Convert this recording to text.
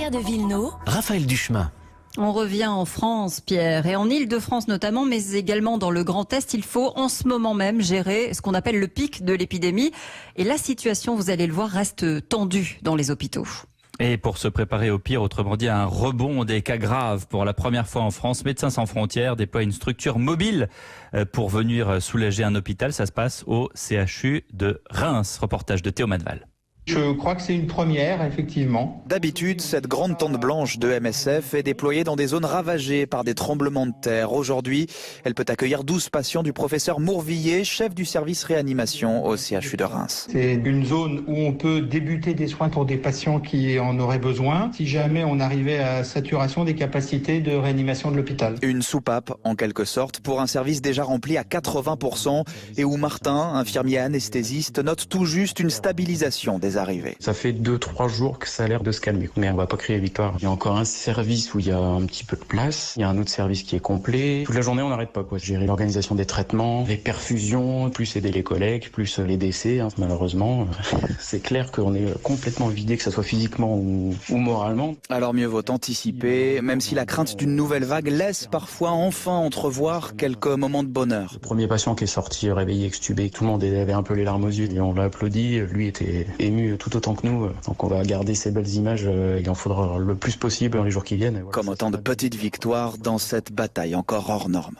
Pierre de Villeneuve, Raphaël Duchemin. On revient en France, Pierre, et en Île-de-France notamment, mais également dans le Grand Est. Il faut en ce moment même gérer ce qu'on appelle le pic de l'épidémie. Et la situation, vous allez le voir, reste tendue dans les hôpitaux. Et pour se préparer au pire, autrement dit à un rebond des cas graves, pour la première fois en France, Médecins sans frontières déploie une structure mobile pour venir soulager un hôpital. Ça se passe au CHU de Reims. Reportage de Théo Madval. Je crois que c'est une première, effectivement. D'habitude, cette grande tente blanche de MSF est déployée dans des zones ravagées par des tremblements de terre. Aujourd'hui, elle peut accueillir 12 patients du professeur Mourvillier, chef du service réanimation au CHU de Reims. C'est une zone où on peut débuter des soins pour des patients qui en auraient besoin, si jamais on arrivait à saturation des capacités de réanimation de l'hôpital. Une soupape, en quelque sorte, pour un service déjà rempli à 80% et où Martin, infirmier anesthésiste, note tout juste une stabilisation des arrivées. Ça fait 2-3 jours que ça a l'air de se calmer, mais on va pas crier victoire. Il y a encore un service où il y a un petit peu de place, il y a un autre service qui est complet. Toute la journée on n'arrête pas, gérer l'organisation des traitements, les perfusions, plus aider les collègues, plus les décès. Malheureusement, c'est clair qu'on est complètement vidé, que ce soit physiquement ou moralement. Alors mieux vaut anticiper, même si la crainte d'une nouvelle vague laisse parfois enfin entrevoir quelques moments de bonheur. Le premier patient qui est sorti réveillé, extubé, tout le monde avait un peu les larmes aux yeux et on l'a applaudi. Lui était ému tout autant que nous. Donc on va garder ces belles images, il en faudra le plus possible dans les jours qui viennent. Comme autant de petites victoires dans cette bataille encore hors norme.